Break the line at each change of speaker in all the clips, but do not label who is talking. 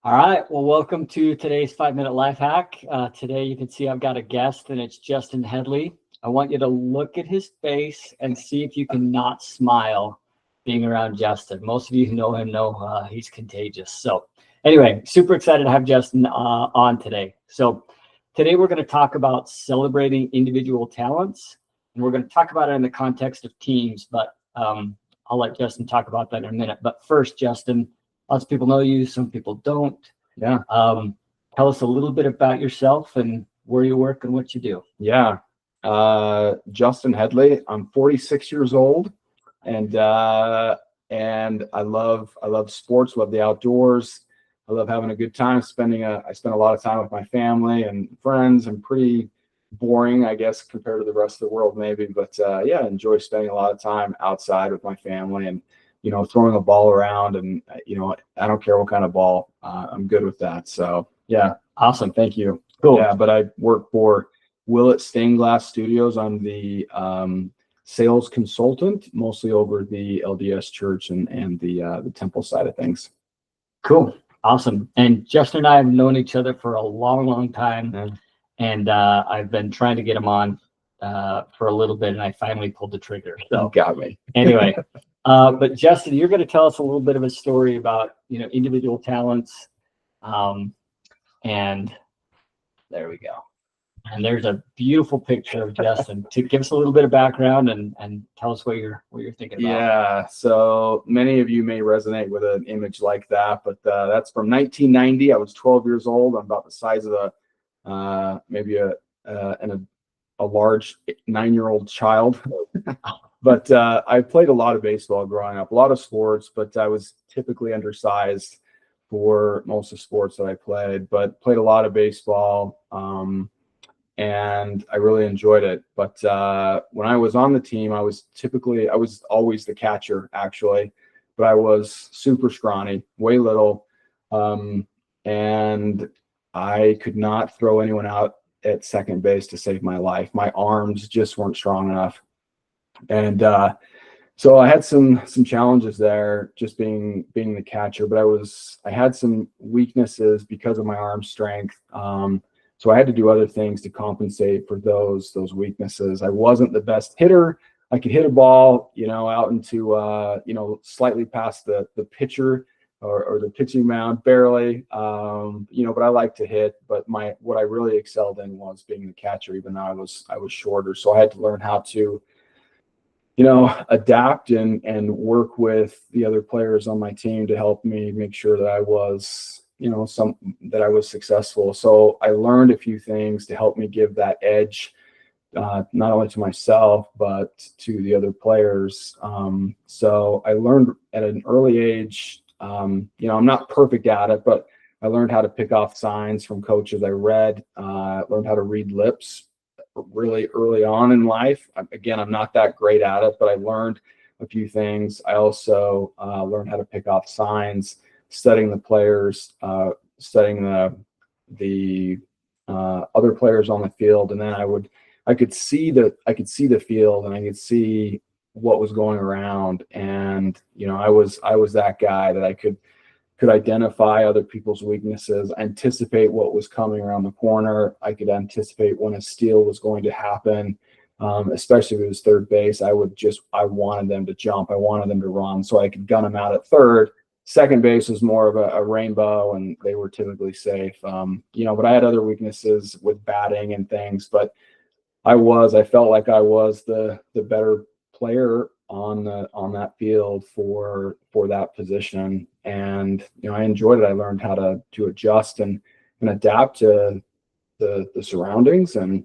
All right. Well, welcome to today's 5-minute life hack. Today, you can see I've got a guest, and it's Justin Headley. I want you to look at his face and see if you can not smile being around Justin. Most of you who know him know he's contagious. So anyway, super excited to have Justin on today. So today we're going to talk about celebrating individual talents, and we're going to talk about it in the context of teams, but I'll let Justin talk about that in a minute. But first, Justin, lots of people know you, some people don't.
Yeah.
Tell us a little bit about yourself and where you work and what you do.
Yeah. Justin Headley. I'm 46 years old, and I love sports, love the outdoors. I love having a good time. I spend a lot of time with my family and friends. I'm pretty boring, I guess, compared to the rest of the world, maybe. But yeah, I enjoy spending a lot of time outside with my family and throwing a ball around, and I don't care what kind of ball. I'm good with that. So yeah,
Awesome.
thank you.
Cool.
Yeah, but I work for Willett Stained Glass Studios. I'm the sales consultant, mostly over the LDS Church and the temple side of things.
Cool. Awesome. And Justin and I have known each other for a long time.
Yeah.
And I've been trying to get him on for a little bit, and I finally pulled the trigger. So
Got me.
anyway, but Justin, you're going to tell us a little bit of a story about individual talents, and there we go. And there's a beautiful picture of Justin. To give us a little bit of background and tell us what you're thinking about.
Yeah, so many of you may resonate with an image like that, but that's from 1990. I was 12 years old. I'm about the size of maybe a large 9-year-old child. But I played a lot of baseball growing up, a lot of sports, but I was typically undersized for most of the sports that I played, but played a lot of baseball, and I really enjoyed it. But when I was on the team, I was always the catcher, actually, but I was super scrawny, way little, and I could not throw anyone out at second base to save my life. My arms just weren't strong enough. And so I had some challenges there, just being the catcher, but I had some weaknesses because of my arm strength. So I had to do other things to compensate for those weaknesses. I wasn't the best hitter. I could hit a ball, out into slightly past the pitcher or the pitching mound, barely. But I like to hit. But what I really excelled in was being the catcher, even though I was shorter. So I had to learn how to adapt and work with the other players on my team to help me make sure that I was, that I was successful. So I learned a few things to help me give that edge, not only to myself, but to the other players. So I learned at an early age, I'm not perfect at it, but I learned how to pick off signs from coaches. I learned how to read lips really early on in life. Again, I'm not that great at it, but I learned a few things. I also learned how to pick off signs, studying the players, studying the other players on the field, and then I could see the field, and I could see what was going around, and I was that guy that I could identify other people's weaknesses, anticipate what was coming around the corner. I could anticipate when a steal was going to happen, especially if it was third base. I wanted them to jump. I wanted them to run so I could gun them out at third. Second base was more of a rainbow, and they were typically safe. But I had other weaknesses with batting and things, but I felt like I was the better player on that field for that position, and I enjoyed it. I learned how to adjust and adapt to the surroundings, and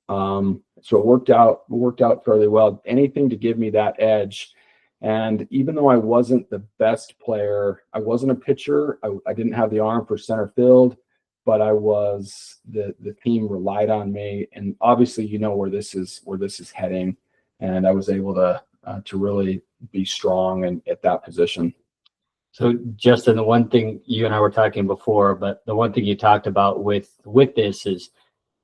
so it worked out fairly well. Anything to give me that edge. And even though I wasn't the best player, I wasn't a pitcher. I didn't have the arm for center field, but the team relied on me, and obviously where this is heading, and I was able to really be strong and at that position.
So Justin, the one thing you and I were talking before, but the one thing you talked about with this is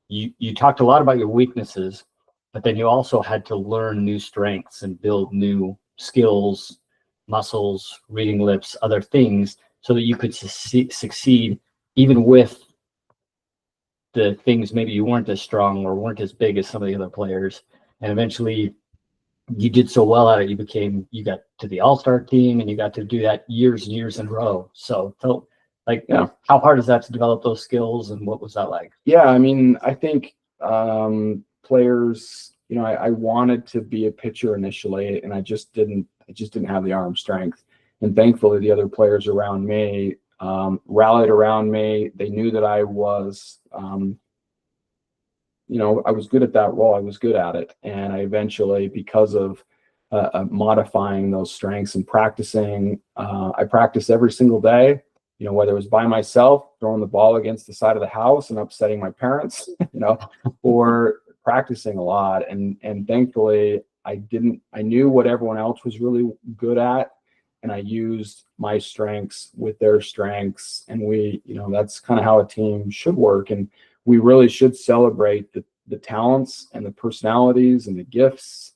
you talked a lot about your weaknesses, but then you also had to learn new strengths and build new skills, muscles, reading lips, other things, so that you could succeed even with the things maybe you weren't as strong or weren't as big as some of the other players. And eventually you did so well at it, you got to the all-star team, and you got to do that years and years in a row. So felt like,
Yeah.
how hard is that to develop those skills, and what was that like?
Yeah, I mean, I think players, I wanted to be a pitcher initially, and I just didn't have the arm strength. And thankfully, the other players around me rallied around me. They knew that I was, I was good at that role. I was good at it. And I eventually, because of modifying those strengths and practicing, I practiced every single day, whether it was by myself, throwing the ball against the side of the house and upsetting my parents, or practicing a lot. And thankfully, I knew what everyone else was really good at, and I used my strengths with their strengths. And that's kind of how a team should work. And we really should celebrate the talents and the personalities and the gifts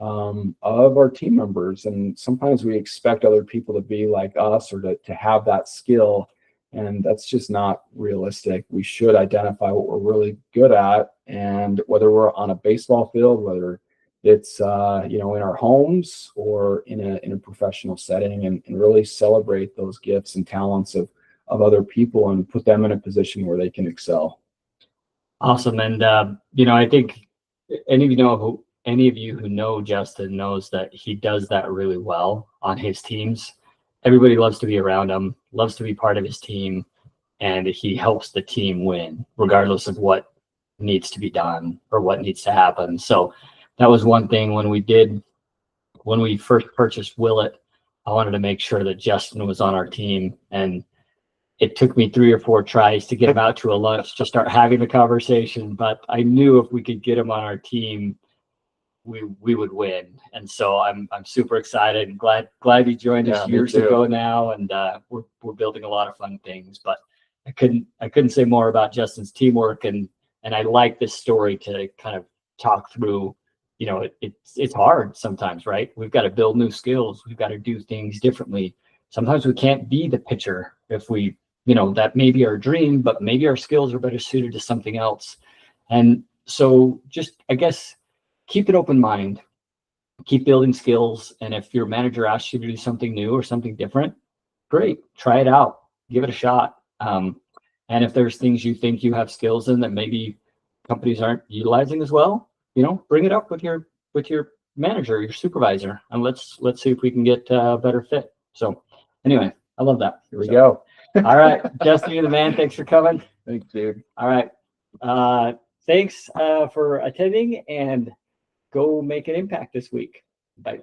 of our team members. And sometimes we expect other people to be like us or to have that skill, and that's just not realistic. We should identify what we're really good at, and whether we're on a baseball field, whether it's in our homes or in a professional setting, and really celebrate those gifts and talents of other people and put them in a position where they can excel.
Awesome. And I think any of you who know Justin knows that he does that really well on his teams. Everybody loves to be around him, loves to be part of his team, and he helps the team win regardless of what needs to be done or what needs to happen. So that was one thing when we first purchased Willett. I wanted to make sure that Justin was on our team, and it took me 3 or 4 tries to get him out to a lunch to start having the conversation. But I knew if we could get him on our team, we would win. And so I'm super excited and glad he joined us years ago now, and we're building a lot of fun things. But I couldn't say more about Justin's teamwork, and I like this story to kind of talk through. It's hard sometimes, right? We've got to build new skills. We've got to do things differently. Sometimes we can't be the pitcher if we, that may be our dream, but maybe our skills are better suited to something else. And so just, I guess, keep an open mind, keep building skills. And if your manager asks you to do something new or something different, great, try it out, give it a shot. And if there's things you think you have skills in that maybe companies aren't utilizing as well, bring it up with your manager, your supervisor, and let's see if we can get a better fit. So anyway, I love that.
Here we go.
All right, Justin, you're the man. Thanks for coming.
Thanks, dude.
All right. Thanks for attending, and go make an impact this week. Bye.